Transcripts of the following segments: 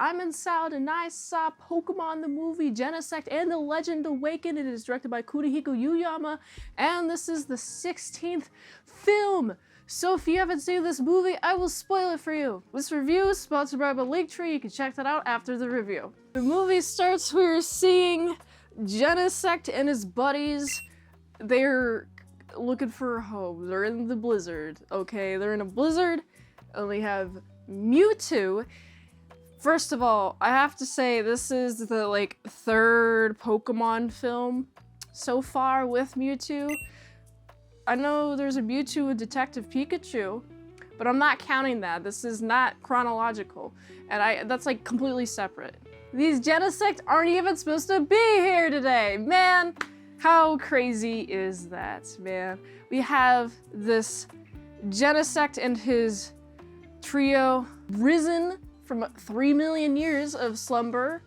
I'm in Salad and I saw Pokemon the movie, Genesect and the Legend Awakened. It is directed by Kunihiko Yuyama, and this is the 16th film. So if you haven't seen this movie, I will spoil it for you. This review is sponsored by Linktree. You can check that out after the review. The movie starts, we're seeing Genesect and his buddies. They're looking for a home. They're in the blizzard, okay? They're in a blizzard, and we have Mewtwo. First of all, I have to say this is the third Pokemon film so far with Mewtwo. I know there's a Mewtwo with Detective Pikachu, but I'm not counting that. This is not chronological, and that's like completely separate. These Genesect aren't even supposed to be here today, man. How crazy is that, man? We have this Genesect and his trio risen from 3 million years of slumber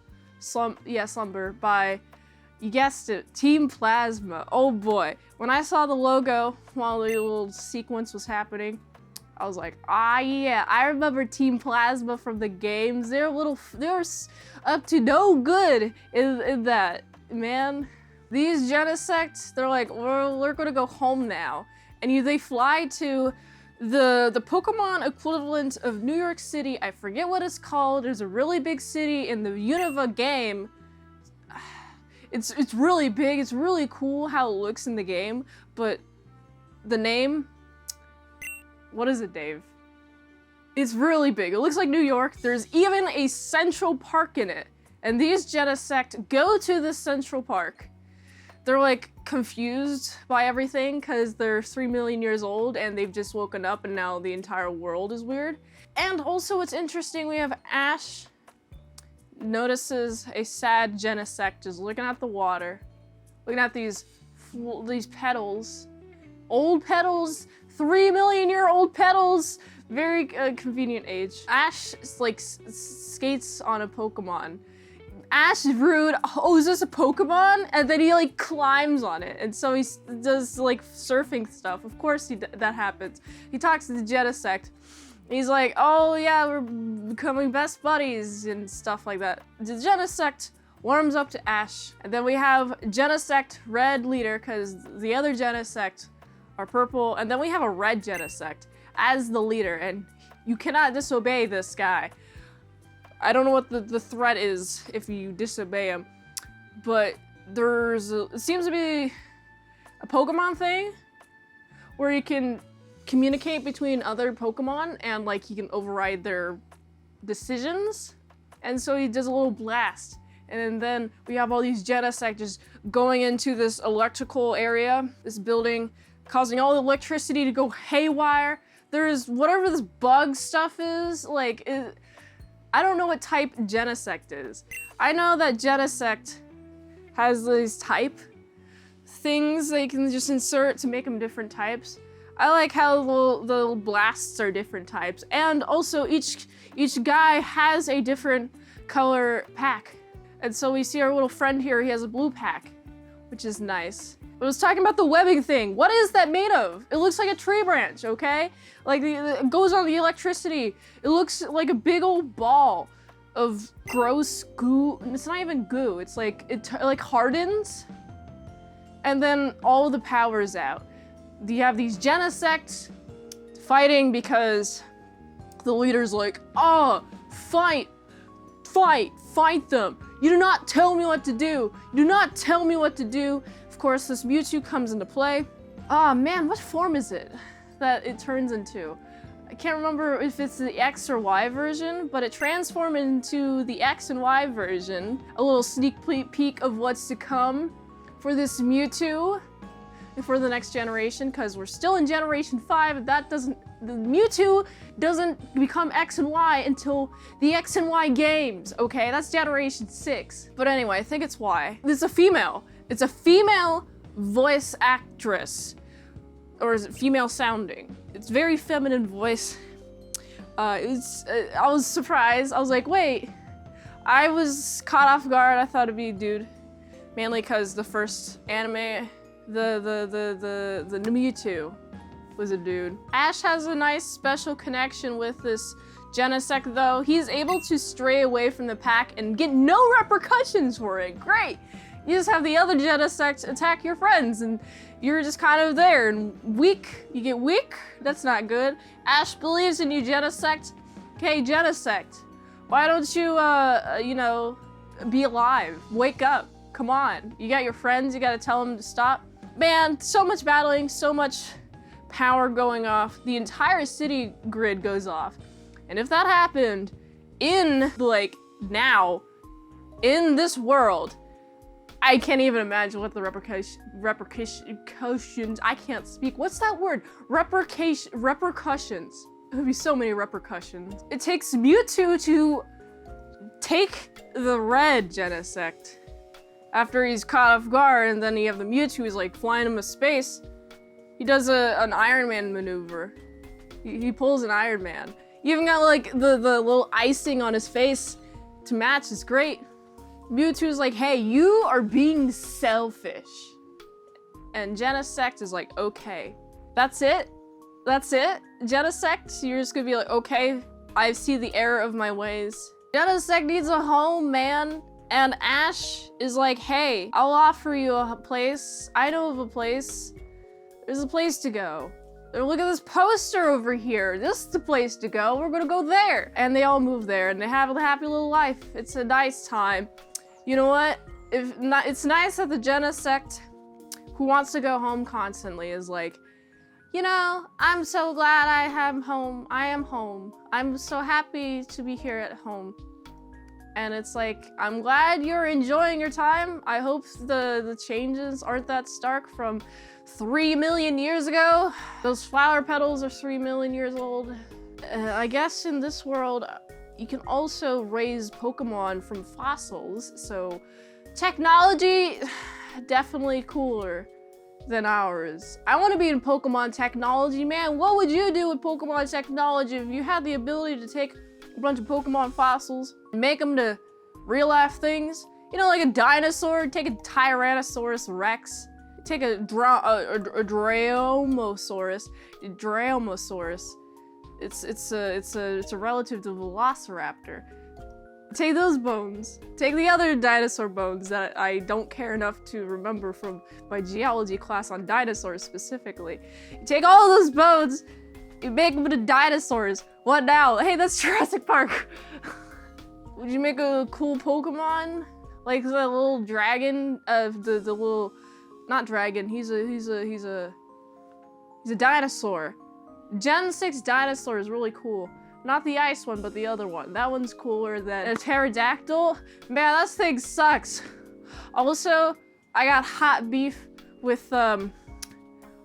by, you guessed it, Team Plasma. Oh boy. When I saw the logo while the little sequence was happening, I was like, ah yeah, I remember Team Plasma from the games. They were up to no good in that, man. These Genesect, they're like, we're gonna go home now. And they fly to the Pokemon equivalent of New York City. I forget what it's called. There's a really big city in the Unova game. It's really big. It's really cool how it looks in the game, but the name, what is it, Dave? It's really big. It looks like New York. There's even a Central Park in it. And these Genesect go to the Central Park. They're like confused by everything because they're 3 million years old and they've just woken up and now the entire world is weird. And also it's interesting, we have Ash notices a sad Genesect just looking at the water, looking at these petals. Old petals, 3 million year old petals, very convenient age. Ash skates on a Pokemon. Ash is rude. Oh, is this a Pokemon? And then he climbs on it, and so he does surfing stuff. Of course, that happens. He talks to the Genesect. He's like, "Oh yeah, we're becoming best buddies and stuff like that." The Genesect warms up to Ash, and then we have Genesect red leader because the other Genesect are purple, and then we have a red Genesect as the leader, and you cannot disobey this guy. I don't know what the threat is if you disobey him, but it seems to be a Pokemon thing where you can communicate between other Pokemon and he can override their decisions. And so he does a little blast. And then we have all these Genesect just going into this electrical area, this building, causing all the electricity to go haywire. There's whatever this bug stuff is, I don't know what type Genesect is. I know that Genesect has these type things they can just insert to make them different types. I like how the little blasts are different types. And also each guy has a different color pack. And so we see our little friend here, he has a blue pack, which is nice. I was talking about the webbing thing. What is that made of? It looks like a tree branch, okay? It goes on the electricity. It looks like a big old ball of gross goo. It's not even goo. It's it hardens, and then all the power's out. You have these Genesect fighting because the leader's like, "Oh, fight them. You do not tell me what to do. You do not tell me what to do." Of course, this Mewtwo comes into play. Ah, man, what form is it that it turns into? I can't remember if it's the X or Y version, but it transformed into the X and Y version. A little sneak peek of what's to come for this Mewtwo for the next generation, because we're still in Generation 5, and the Mewtwo doesn't become X and Y until the X and Y games, okay? That's Generation 6. But anyway, I think it's Y. It's a female. It's a female voice actress. Or is it female sounding? It's very feminine voice. I was surprised. I was like, wait. I was caught off guard. I thought it'd be a dude. Mainly because the first anime, the Mewtwo was a dude. Ash has a nice special connection with this Genesect, though, he's able to stray away from the pack and get no repercussions for it. Great! You just have the other Genesect attack your friends, and you're just kind of there, and weak. You get weak? That's not good. Ash believes in you, Genesect. Okay, Genesect, why don't you, you know, be alive? Wake up. Come on. You got your friends, you gotta tell them to stop. Man, so much battling, so much power going off. The entire city grid goes off. And if that happened in, like, now, in this world, I can't even imagine what the repercussions, I can't speak. What's that word? Repercussions. There'd be so many repercussions. It takes Mewtwo to take the red Genesect after he's caught off guard, and then you have the Mewtwo who's like flying him to space. He does an Iron Man maneuver. He pulls an Iron Man. You even got like the little icing on his face to match. It's great. Mewtwo's like, hey, you are being selfish. And Genesect is like, okay. That's it? That's it? Genesect, you're just gonna be like, okay, I see the error of my ways. Genesect needs a home, man. And Ash is like, hey, I'll offer you a place. I know of a place. There's a place to go. Look at this poster over here. This is the place to go. We're gonna go there. And they all move there and they have a happy little life. It's a nice time. You know what? It's nice that the Genesect who wants to go home constantly is like, you know, I'm so glad I am home. I am home. I'm so happy to be here at home. And it's like, I'm glad you're enjoying your time. I hope the changes aren't that stark from 3 million years ago. Those flower petals are 3 million years old. I guess in this world, you can also raise Pokemon from fossils. So technology, definitely cooler than ours. I want to be in Pokemon technology, man. What would you do with Pokemon technology if you had the ability to take a bunch of Pokemon fossils and make them to real life things? You know, like a dinosaur, take a Tyrannosaurus Rex, take a Draomosaurus. It's a relative to Velociraptor. Take those bones. Take the other dinosaur bones that I don't care enough to remember from my geology class on dinosaurs specifically. You take all those bones, you make them into dinosaurs. What now? Hey, that's Jurassic Park. Would you make a cool Pokemon? Like the little dragon of the little, not dragon, he's a dinosaur. Gen 6 dinosaur is really cool. Not the ice one, but the other one. That one's cooler than a pterodactyl. Man, that thing sucks. Also, I got hot beef with not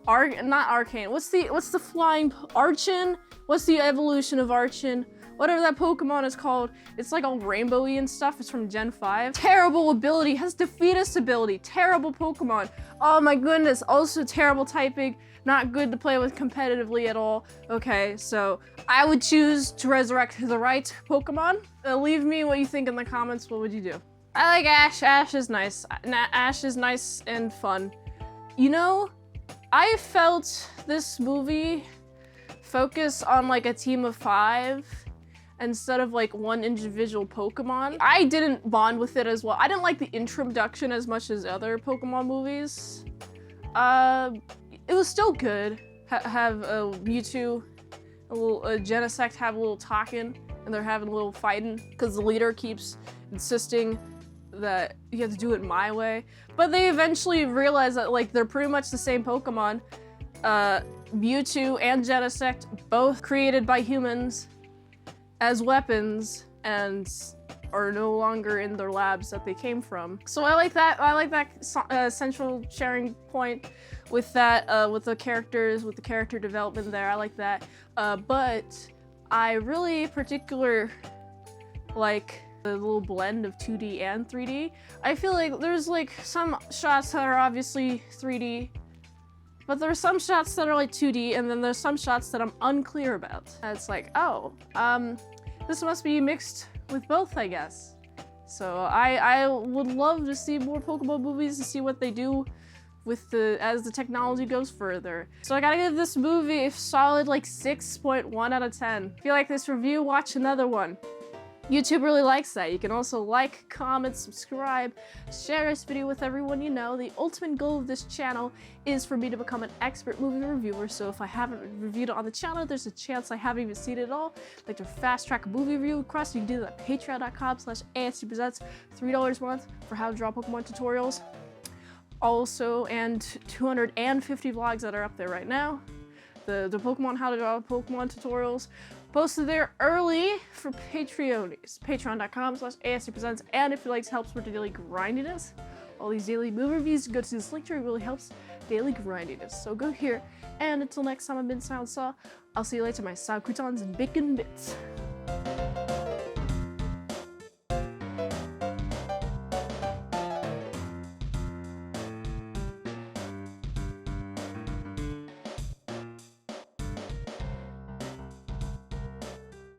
Arcane. What's the flying Archon? What's the evolution of Archon? Whatever that Pokemon is called. It's like all rainbowy and stuff. It's from Gen 5. Terrible ability. Has Defeatus ability. Terrible Pokemon. Oh my goodness. Also terrible typing. Not good to play with competitively at all. Okay, so I would choose to resurrect the right Pokemon. Leave me what you think in the comments. What would you do? I like Ash. Ash is nice. Ash is nice and fun. You know, I felt this movie focus on like a team of 5 instead of like one individual Pokemon. I didn't bond with it as well. I didn't like the introduction as much as other Pokemon movies. It was still good. Have Mewtwo, a little Genesect have a little talking, and they're having a little fighting because the leader keeps insisting that you have to do it my way. But they eventually realize that like they're pretty much the same Pokemon. Mewtwo and Genesect, both created by humans as weapons, and are no longer in their labs that they came from. So I like that. I like that central sharing point with that, with the characters, with the character development there. I like that. But I really like the little blend of 2D and 3D. I feel like there's like some shots that are obviously 3D, but there are some shots that are like 2D, and then there's some shots that I'm unclear about. And it's like, oh, this must be mixed with both, I guess. So I would love to see more Pokemon movies to see what they do as the technology goes further. So I gotta give this movie a solid like 6.1 out of 10. If you like this review, watch another one. YouTube really likes that. You can also like, comment, subscribe, share this video with everyone you know. The ultimate goal of this channel is for me to become an expert movie reviewer, so if I haven't reviewed it on the channel, there's a chance I haven't even seen it at all. Like to fast track a movie review request, you can do that at patreon.com/ASTpresents, $3 a month for how to draw Pokemon tutorials. Also, and 250 vlogs that are up there right now. The Pokemon how to draw Pokemon tutorials posted there early for Patreonies. Patreon.com/ASTpresents. And if you like to help support the daily grindiness, all these daily movie reviews, go to this link tree. It really helps daily grindiness. So go here. And until next time, I've been Silent Saw. I'll see you later, my Sao Croutons and Bacon Bits.